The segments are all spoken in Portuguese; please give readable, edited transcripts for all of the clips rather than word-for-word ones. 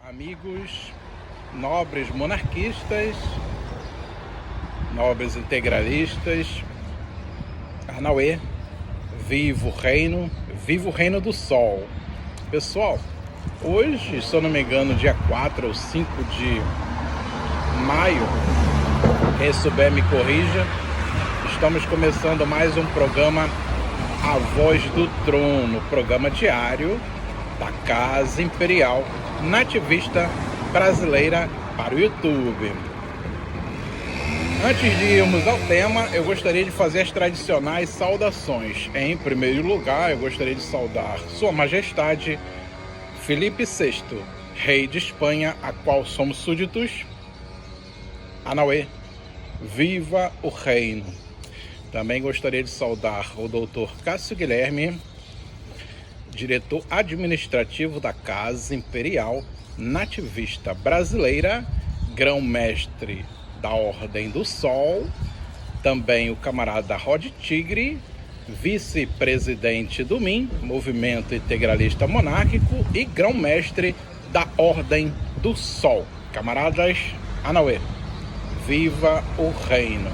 Amigos, nobres monarquistas, nobres integralistas, Arnauê, viva o reino do sol. Pessoal, hoje, se eu não me engano, dia 4 ou 5 de maio, quem souber me corrija, estamos começando mais um programa A Voz do Trono, programa diário da Casa Imperial Nativista Brasileira para o YouTube. Antes de irmos ao tema, eu gostaria de fazer as tradicionais saudações. Em primeiro lugar, eu gostaria de saudar Sua Majestade Felipe VI, Rei de Espanha, a qual somos súditos. Arnauê, viva o reino! Também gostaria de saudar o Dr. Cássio Guilherme, diretor administrativo da Casa Imperial Nativista Brasileira, grão-mestre da Ordem do Sol, também o camarada Rod Tigre, vice-presidente do MIM, Movimento Integralista Monárquico, e grão-mestre da Ordem do Sol. Camaradas, Arnauê, viva o reino!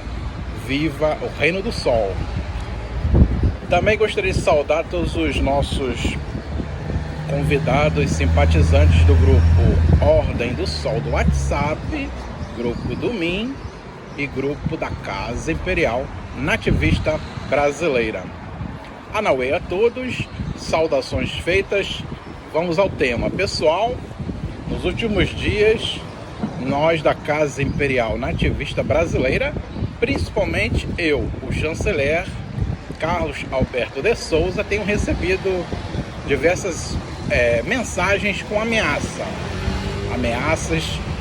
Viva o reino do sol! Também gostaria de saudar todos os nossos convidados simpatizantes do grupo Ordem do Sol do WhatsApp, grupo do MIM e grupo da Casa Imperial Nativista Brasileira. Arnauê a todos, saudações feitas, vamos ao tema. Pessoal, nos últimos dias, nós da Casa Imperial Nativista Brasileira, principalmente eu, o chanceler Carlos Alberto de Souza, tenho recebido diversas mensagens com ameaças,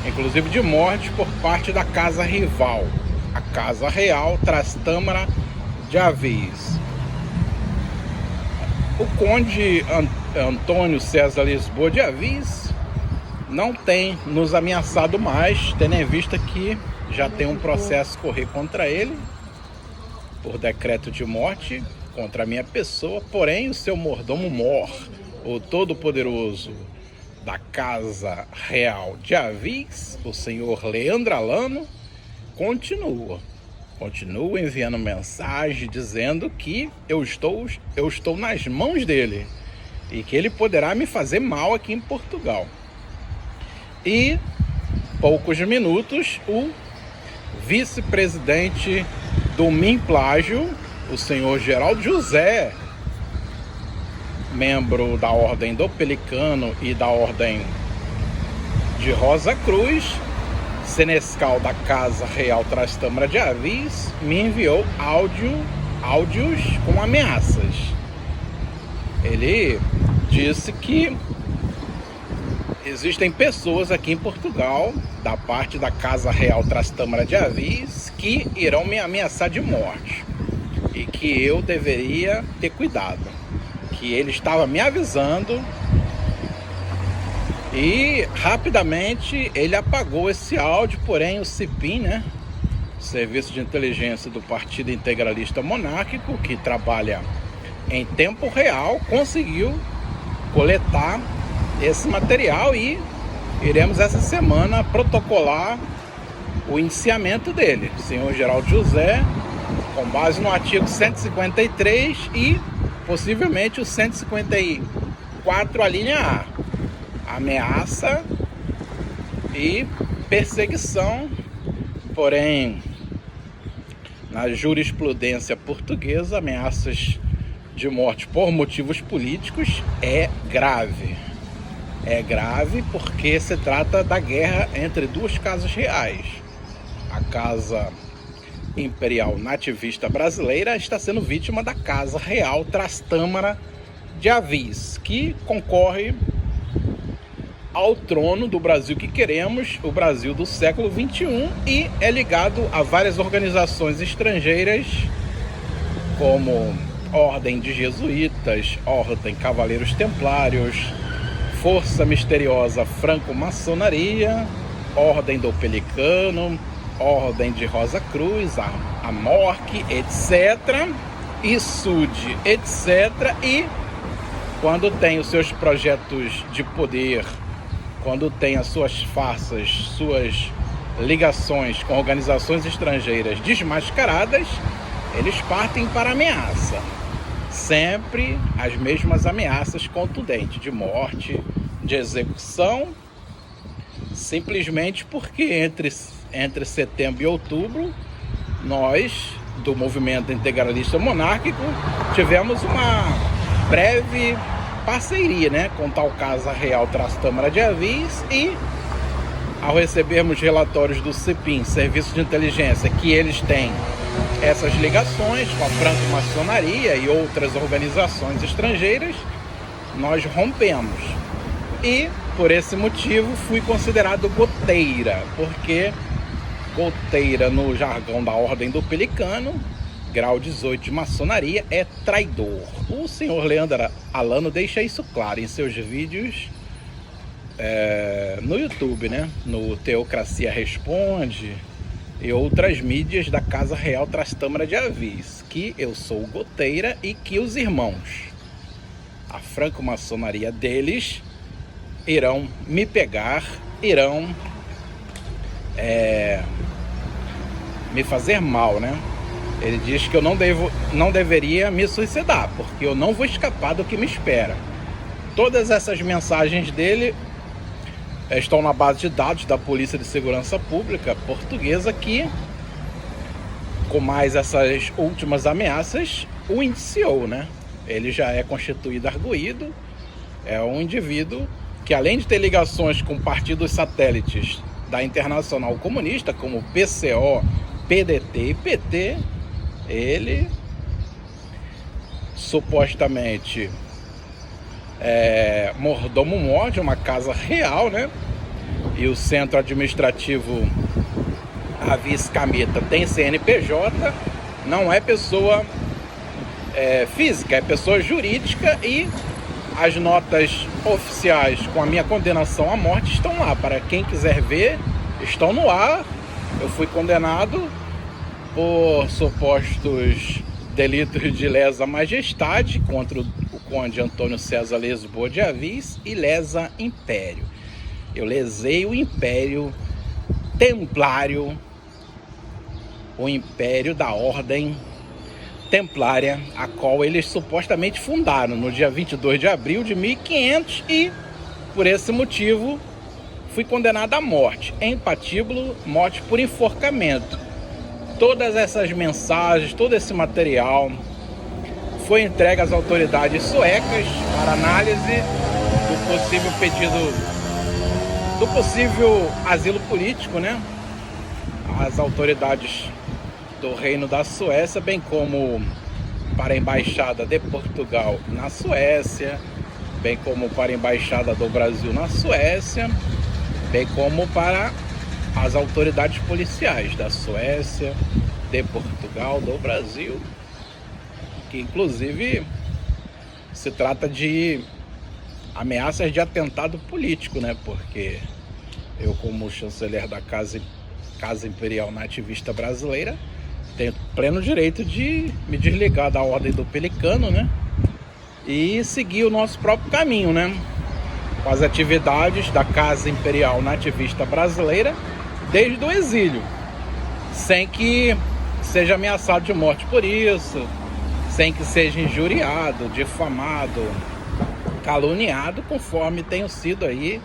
inclusive de morte, por parte da casa rival, a Casa Real Trastâmara de Avis. O conde Antônio César Lisboa de Avis não tem nos ameaçado mais, tendo em vista que já tem um processo correr contra ele por decreto de morte contra a minha pessoa, porém o seu mordomo Mor, o todo-poderoso da Casa Real de Avis, o senhor Leandro Alano, continua enviando mensagem dizendo que eu estou nas mãos dele e que ele poderá me fazer mal aqui em Portugal. E poucos minutos, o vice-presidente do MIM Plágio, o senhor Geraldo José, membro da Ordem do Pelicano e da Ordem de Rosa Cruz, senescal da Casa Real Trastâmara de Avis, me enviou áudios com ameaças. Ele disse que existem pessoas aqui em Portugal, da parte da Casa Real Trastâmara de Avis, que irão me ameaçar de morte e que eu deveria ter cuidado, que ele estava me avisando, e rapidamente ele apagou esse áudio. Porém o CIPIM, Serviço de Inteligência do Partido Integralista Monárquico, que trabalha em tempo real, conseguiu coletar esse material e iremos essa semana protocolar o indiciamento dele, senhor Geraldo José, com base no artigo 153 e possivelmente o 154, a linha A, ameaça e perseguição. Porém, na jurisprudência portuguesa, ameaças de morte por motivos políticos é grave. É grave porque se trata da guerra entre duas casas reais. A Casa Imperial Nativista Brasileira está sendo vítima da Casa Real Trastâmara de Avis, que concorre ao trono do Brasil que queremos, o Brasil do século XXI, e é ligado a várias organizações estrangeiras, como Ordem de Jesuítas, Ordem Cavaleiros Templários, Força Misteriosa Franco-Maçonaria, Ordem do Pelicano, Ordem de Rosa Cruz, a MORC, etc., e SUD, etc., e quando tem os seus projetos de poder quando tem as suas farsas, suas ligações com organizações estrangeiras desmascaradas, eles partem para a ameaça. Sempre as mesmas ameaças contundentes de morte, de execução, simplesmente porque entre setembro e outubro, nós, do movimento integralista monárquico, tivemos uma breve parceria, né, com tal Casa Real Trastâmara de Avis, e ao recebermos relatórios do CEPIM, Serviço de Inteligência, que eles têm essas ligações com a franco-maçonaria e outras organizações estrangeiras, nós rompemos. E, por esse motivo, fui considerado goteira, porque goteira, no jargão da Ordem do Pelicano, grau 18 de maçonaria, é traidor. O senhor Leandro Alano deixa isso claro em seus vídeos no YouTube, né? No Teocracia Responde e outras mídias da Casa Real Trastâmara de Avis, que eu sou goteira e que os irmãos, a franco-maçonaria deles, irão me pegar, irão me fazer mal, né? Ele diz que eu não deveria me suicidar, porque eu não vou escapar do que me espera. Todas essas mensagens dele estão na base de dados da Polícia de Segurança Pública portuguesa, que, com mais essas últimas ameaças, o indiciou, né? Ele já é constituído arguido, é um indivíduo que, além de ter ligações com partidos satélites da Internacional Comunista, como PCO, PDT e PT, ele supostamente mordomo-mor de uma casa real, né? E o centro administrativo Avis Cameta tem CNPJ, não é pessoa física, é pessoa jurídica, e as notas oficiais com a minha condenação à morte estão lá. Para quem quiser ver, estão no ar. Eu fui condenado por supostos delitos de lesa majestade contra o conde Antônio César Lisboa de Avis e lesa império. Eu lesei o império templário, o império da ordem templária, a qual eles supostamente fundaram no dia 22 de abril de 1500, e por esse motivo fui condenado à morte, em patíbulo, morte por enforcamento. Todas essas mensagens, todo esse material foi entregue às autoridades suecas para análise do possível pedido, do possível asilo político, né? As autoridades do Reino da Suécia, bem como para a Embaixada de Portugal na Suécia, bem como para a Embaixada do Brasil na Suécia, bem como para as autoridades policiais da Suécia, de Portugal, do Brasil, que inclusive se trata de ameaças de atentado político, né? Porque eu, como chanceler da Casa Imperial Nativista Brasileira, tenho pleno direito de me desligar da Ordem do Pelicano, né? E seguir o nosso próprio caminho, né? Com as atividades da Casa Imperial Nativista Brasileira desde o exílio, sem que seja ameaçado de morte por isso, sem que seja injuriado, difamado, caluniado, conforme tenho sido aí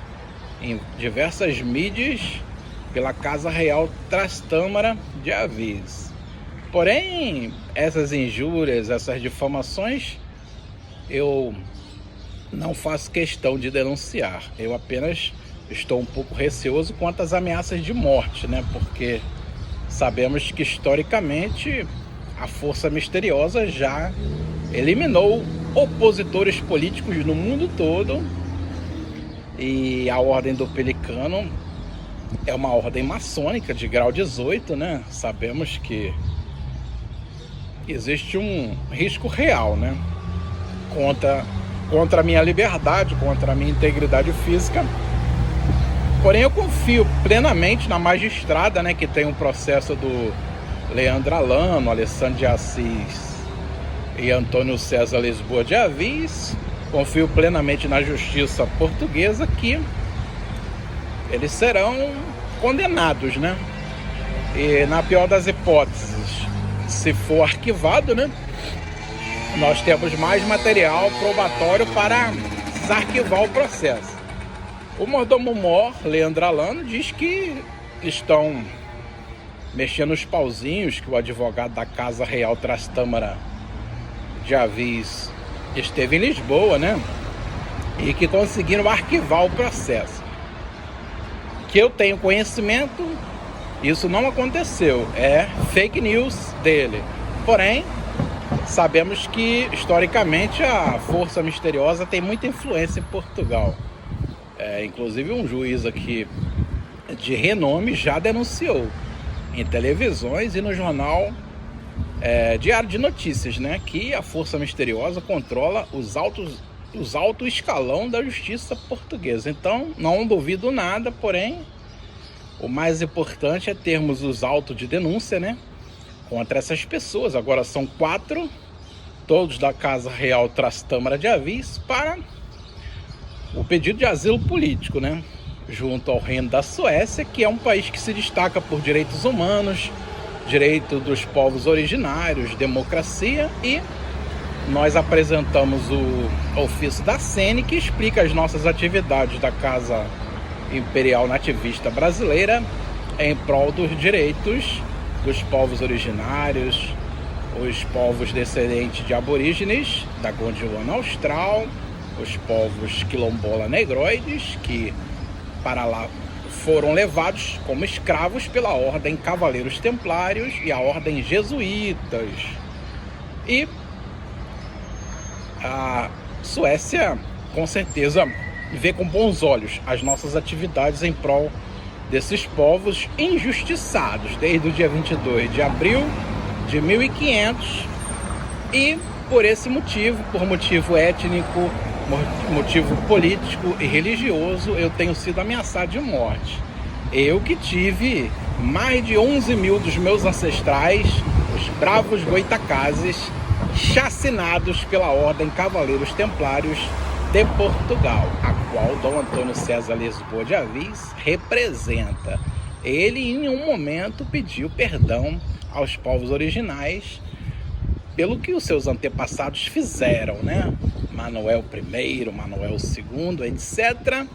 em diversas mídias pela Casa Real Trastâmara de Avis. Porém, essas injúrias, essas difamações, eu não faço questão de denunciar. Eu apenas estou um pouco receoso quanto às ameaças de morte, né? Porque sabemos que historicamente a força misteriosa já eliminou opositores políticos no mundo todo, e a Ordem do Pelicano é uma ordem maçônica de grau 18, né? Sabemos que existe um risco real, né? Contra a minha liberdade, contra a minha integridade física. Porém, eu confio plenamente na magistrada, né, que tem um processo do Leandro Alano, Alessandro de Assis e Antônio César Lisboa de Avis. Confio plenamente na justiça portuguesa, que eles serão condenados, né? E na pior das hipóteses, se for arquivado, né, nós temos mais material probatório para desarquivar o processo. O mordomo-mor, Leandro Alano, diz que estão mexendo os pauzinhos, que o advogado da Casa Real Trastâmara de Avis esteve em Lisboa, né? E que conseguiram arquivar o processo. Que eu tenho conhecimento, isso não aconteceu. É fake news dele. Porém, sabemos que, historicamente, a Força Misteriosa tem muita influência em Portugal. Inclusive, um juiz aqui de renome já denunciou em televisões e no jornal Diário de Notícias, né, que a Força Misteriosa controla os alto escalão da justiça portuguesa. Então, não duvido nada, porém, o mais importante é termos os autos de denúncia, né, contra essas pessoas. Agora são 4, todos da Casa Real Trastâmara de Avis, para o pedido de asilo político, né, junto ao Reino da Suécia, que é um país que se destaca por direitos humanos, direito dos povos originários, democracia, e nós apresentamos o ofício da SENE, que explica as nossas atividades da Casa Imperial Nativista Brasileira em prol dos direitos dos povos originários, os povos descendentes de aborígenes da Gondwana Austral, os povos quilombola negroides, que para lá foram levados como escravos pela Ordem Cavaleiros Templários e a Ordem Jesuítas. E a Suécia, com certeza, vê com bons olhos as nossas atividades em prol desses povos injustiçados desde o dia 22 de abril de 1500, e por esse motivo, por motivo étnico, motivo político e religioso, eu tenho sido ameaçado de morte. Eu que tive mais de 11 mil dos meus ancestrais, os bravos goitacazes, chacinados pela Ordem Cavaleiros Templários de Portugal, a qual Dom Antônio César Lisboa de Avis representa. Ele, em um momento, pediu perdão aos povos originais pelo que os seus antepassados fizeram, né? Manuel I, Manuel II, etc.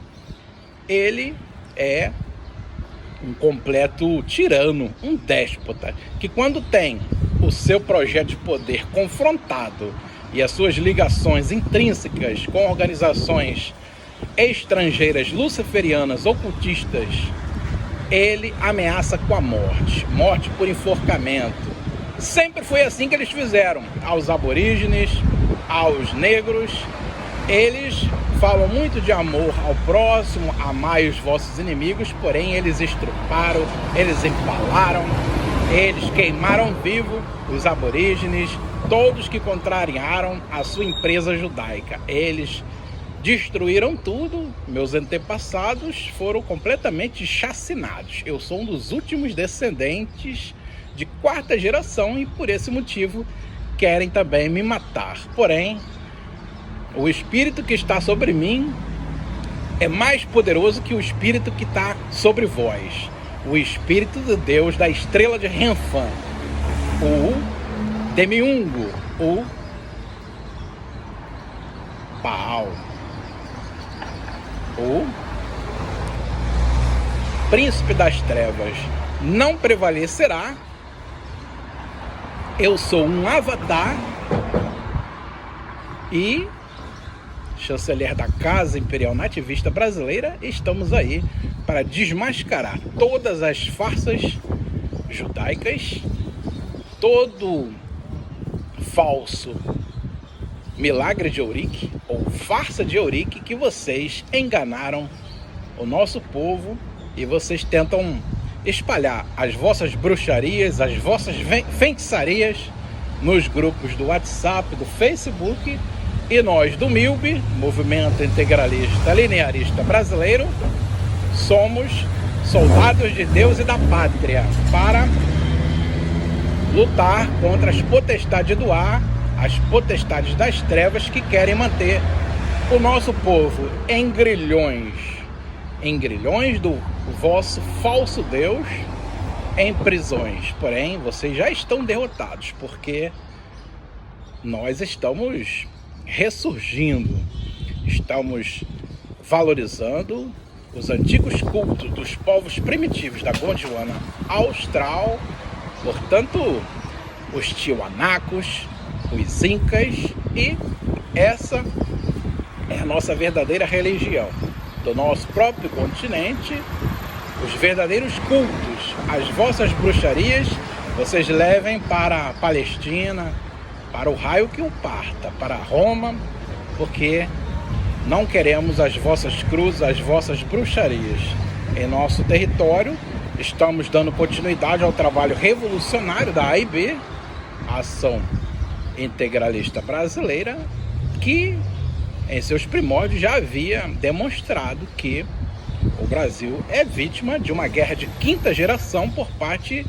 Ele é um completo tirano, um déspota, que quando tem o seu projeto de poder confrontado e as suas ligações intrínsecas com organizações estrangeiras luciferianas, ocultistas, ele ameaça com a morte, morte por enforcamento. Sempre foi assim que eles fizeram aos aborígenes, aos negros. Eles falam muito de amor ao próximo, amai os vossos inimigos, porém eles estruparam, eles empalaram, eles queimaram vivo os aborígenes, todos que contrariaram a sua empresa judaica. Eles destruíram tudo, meus antepassados foram completamente chacinados. Eu sou um dos últimos descendentes de 4ª geração e por esse motivo querem também me matar. Porém, o espírito que está sobre mim é mais poderoso que o espírito que está sobre vós. O espírito de Deus da estrela de Renfan, o Demiungo, o Baal, o príncipe das trevas, não prevalecerá. Eu sou um avatar e chanceler da Casa Imperial Nativista Brasileira. Estamos aí para desmascarar todas as farsas judaicas, todo falso milagre de Eurique ou farsa de Eurique que vocês enganaram o nosso povo, e vocês tentam espalhar as vossas bruxarias, as vossas feitiçarias nos grupos do WhatsApp, do Facebook, e nós do MILB, Movimento Integralista Linearista Brasileiro, somos soldados de Deus e da pátria para lutar contra as potestades do ar, as potestades das trevas que querem manter o nosso povo em grilhões em grilhões do vosso falso Deus, em prisões. Porém, vocês já estão derrotados, porque nós estamos ressurgindo, estamos valorizando os antigos cultos dos povos primitivos da Gondwana Austral, portanto, os Tiahuanacos, os Incas, e essa é a nossa verdadeira religião do nosso próprio continente. Os verdadeiros cultos, as vossas bruxarias, vocês levem para a Palestina, para o raio que o parta, para Roma, porque não queremos as vossas cruzes, as vossas bruxarias em nosso território. Estamos dando continuidade ao trabalho revolucionário da AIB, a Ação Integralista Brasileira, que em seus primórdios já havia demonstrado que o Brasil é vítima de uma guerra de quinta geração por parte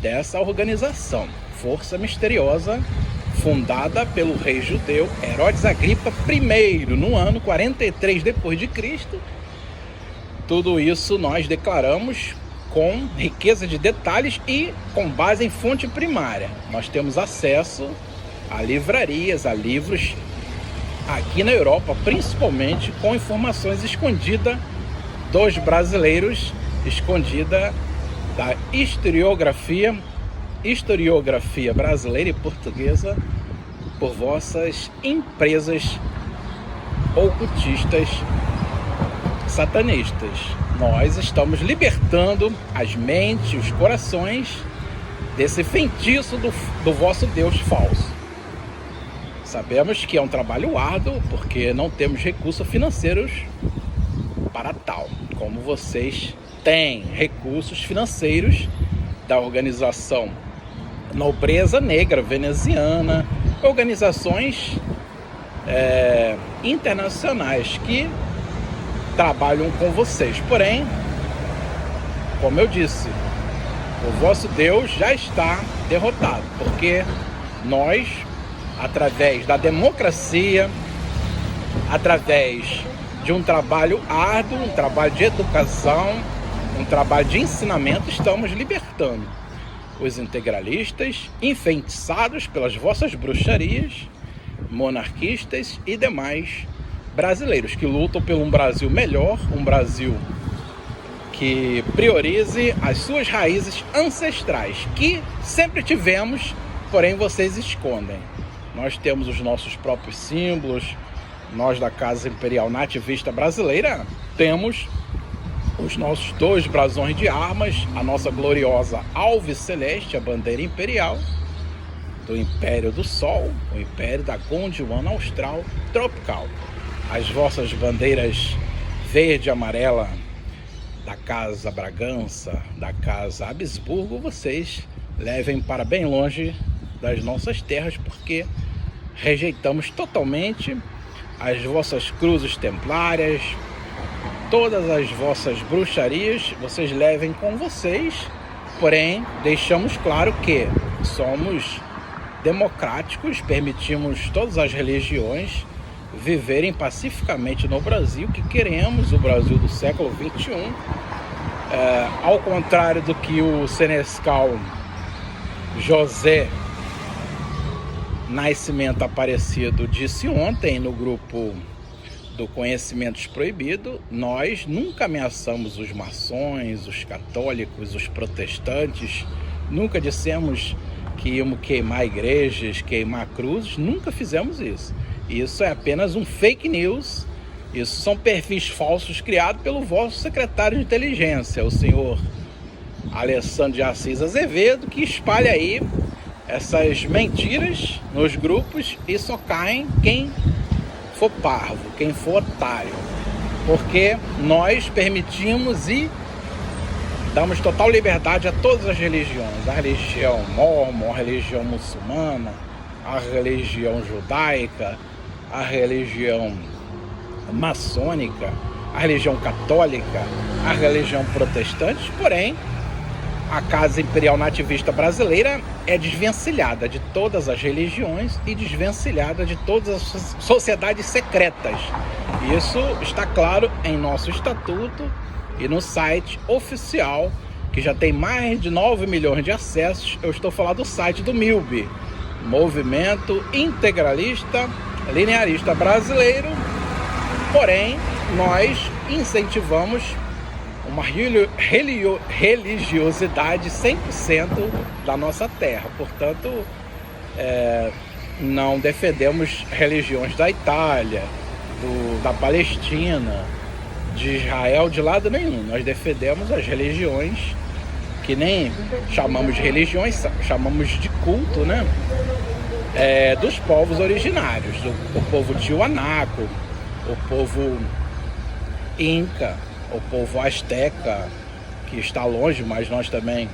dessa organização, força misteriosa, fundada pelo rei judeu Herodes Agripa I, no ano 43 d.C. Tudo isso nós declaramos com riqueza de detalhes e com base em fonte primária. Nós temos acesso a livrarias, a livros aqui na Europa, principalmente com informações escondidas dos brasileiros, escondida da historiografia brasileira e portuguesa por vossas empresas ocultistas satanistas. Nós estamos libertando as mentes, os corações desse feitiço do vosso Deus falso. Sabemos que é um trabalho árduo, porque não temos recursos financeiros para tal, como vocês têm recursos financeiros da organização Nobreza Negra Veneziana, organizações internacionais que trabalham com vocês. Porém, como eu disse, o vosso Deus já está derrotado, porque nós, através da democracia, através de um trabalho árduo, um trabalho de educação, um trabalho de ensinamento, estamos libertando os integralistas enfeitiçados pelas vossas bruxarias, monarquistas e demais brasileiros que lutam por um Brasil melhor, um Brasil que priorize as suas raízes ancestrais, que sempre tivemos, porém vocês escondem. Nós temos os nossos próprios símbolos, nós da Casa Imperial Nativista Brasileira temos os nossos 2 brasões de armas, a nossa gloriosa Alve Celeste, a bandeira imperial do Império do Sol, o Império da Gondwana Austral Tropical. As vossas bandeiras verde e amarela da Casa Bragança, da Casa Habsburgo, vocês levem para bem longe das nossas terras, porque rejeitamos totalmente as vossas cruzes templárias, todas as vossas bruxarias, vocês levem com vocês, porém deixamos claro que somos democráticos, permitimos todas as religiões viverem pacificamente no Brasil, que queremos o Brasil do século XXI, ao contrário do que o senescal José Nascimento Aparecido disse ontem no grupo do Conhecimentos Proibido. Nós nunca ameaçamos os maçons, os católicos, os protestantes, nunca dissemos que íamos queimar igrejas, queimar cruzes, nunca fizemos isso. Isso é apenas um fake news, isso são perfis falsos criados pelo vosso secretário de inteligência, o senhor Alessandro de Assis Azevedo, que espalha aí essas mentiras nos grupos e só caem quem for parvo, quem for otário, porque nós permitimos e damos total liberdade a todas as religiões, a religião mórmon, a religião muçulmana, a religião judaica, a religião maçônica, a religião católica, a religião protestante, porém a Casa Imperial Nativista Brasileira é desvencilhada de todas as religiões e desvencilhada de todas as sociedades secretas. Isso está claro em nosso estatuto e no site oficial, que já tem mais de 9 milhões de acessos. Eu estou falando do site do MILB, Movimento Integralista Linearista Brasileiro. Porém, nós incentivamos uma religiosidade 100% da nossa terra. Portanto, não defendemos religiões da Itália, da Palestina, de Israel, de lado nenhum. Nós defendemos as religiões que nem chamamos de religiões, chamamos de culto, né? Dos povos originários, o povo tiwanaku, o povo inca, o povo asteca, que está longe, mas nós também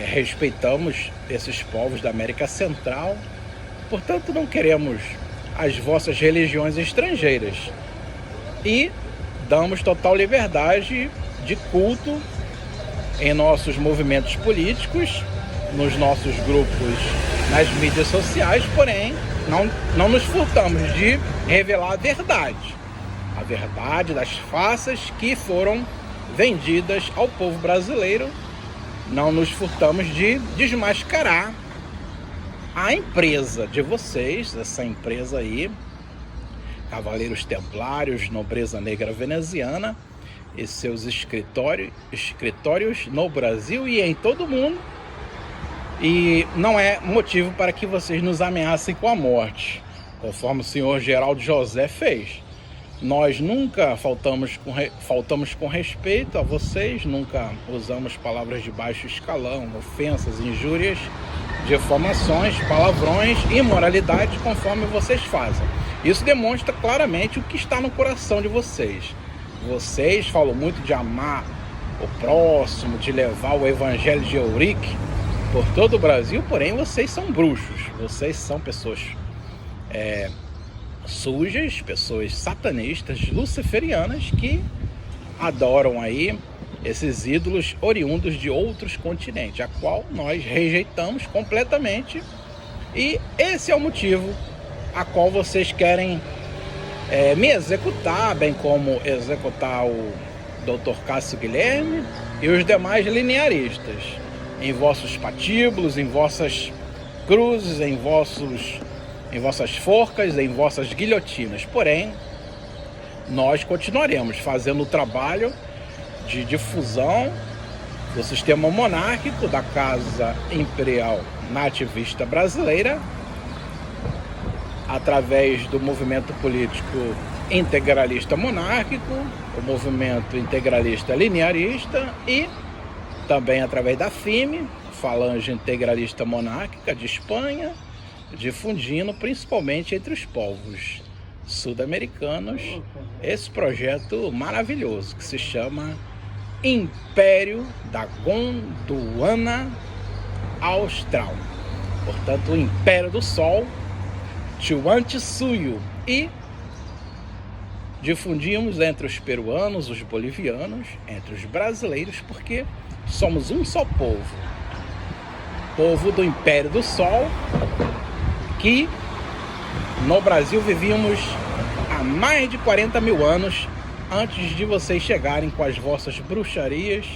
respeitamos esses povos da América Central. Portanto, não queremos as vossas religiões estrangeiras e damos total liberdade de culto em nossos movimentos políticos, nos nossos grupos, nas mídias sociais. Porém, não nos furtamos de revelar a verdade das farsas que foram vendidas ao povo brasileiro. Não nos furtamos de desmascarar a empresa de vocês, essa empresa aí, Cavaleiros Templários, Nobreza Negra Veneziana, e seus escritórios no Brasil e em todo o mundo. E não é motivo para que vocês nos ameacem com a morte, conforme o senhor Geraldo José fez. Nós nunca faltamos com respeito a vocês, nunca usamos palavras de baixo escalão, ofensas, injúrias, difamações, palavrões, imoralidade, conforme vocês fazem. Isso demonstra claramente o que está no coração de vocês. Vocês falam muito de amar o próximo, de levar o evangelho de Eurique por todo o Brasil, porém vocês são bruxos, vocês são pessoas sujas, pessoas satanistas, luciferianas, que adoram aí esses ídolos oriundos de outros continentes, a qual nós rejeitamos completamente. E esse é o motivo a qual vocês querem me executar, bem como executar o Dr. Cássio Guilherme e os demais linearistas, em vossos patíbulos, em vossas cruzes, em vossas forcas, em vossas guilhotinas. Porém, nós continuaremos fazendo o trabalho de difusão do sistema monárquico da Casa Imperial Nativista Brasileira, através do movimento político integralista monárquico, o movimento integralista linearista e também através da FIME, Falange Integralista Monárquica de Espanha, difundindo principalmente entre os povos sul-americanos esse projeto maravilhoso que se chama Império da Gondwana Austral. Portanto, o Império do Sol, Tiwantsuyu, e difundimos entre os peruanos, os bolivianos, entre os brasileiros, porque somos um só povo do Império do Sol, que no Brasil vivíamos há mais de 40 mil anos antes de vocês chegarem com as vossas bruxarias,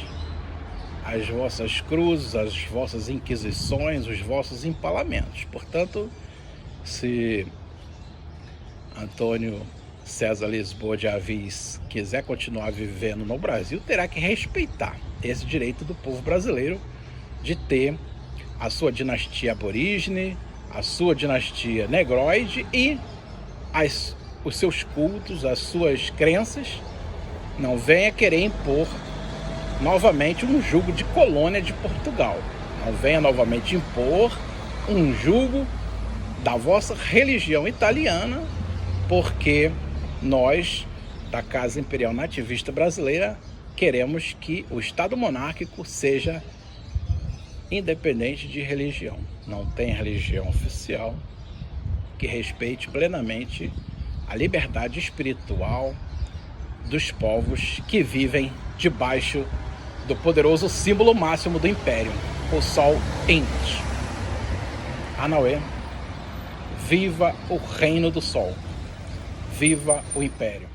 as vossas cruzes, as vossas inquisições, os vossos empalamentos. Portanto, se Antônio César Lisboa de Avis quiser continuar vivendo no Brasil, terá que respeitar esse direito do povo brasileiro de ter a sua dinastia aborígene, a sua dinastia negroide e os seus cultos, as suas crenças. Não venha querer impor novamente um jugo de colônia de Portugal. Não venha novamente impor um jugo da vossa religião italiana, porque nós, da Casa Imperial Nativista Brasileira, queremos que o Estado monárquico seja independente de religião. Não tem religião oficial que respeite plenamente a liberdade espiritual dos povos que vivem debaixo do poderoso símbolo máximo do Império, o Sol Int. Anauê, viva o reino do Sol, viva o Império.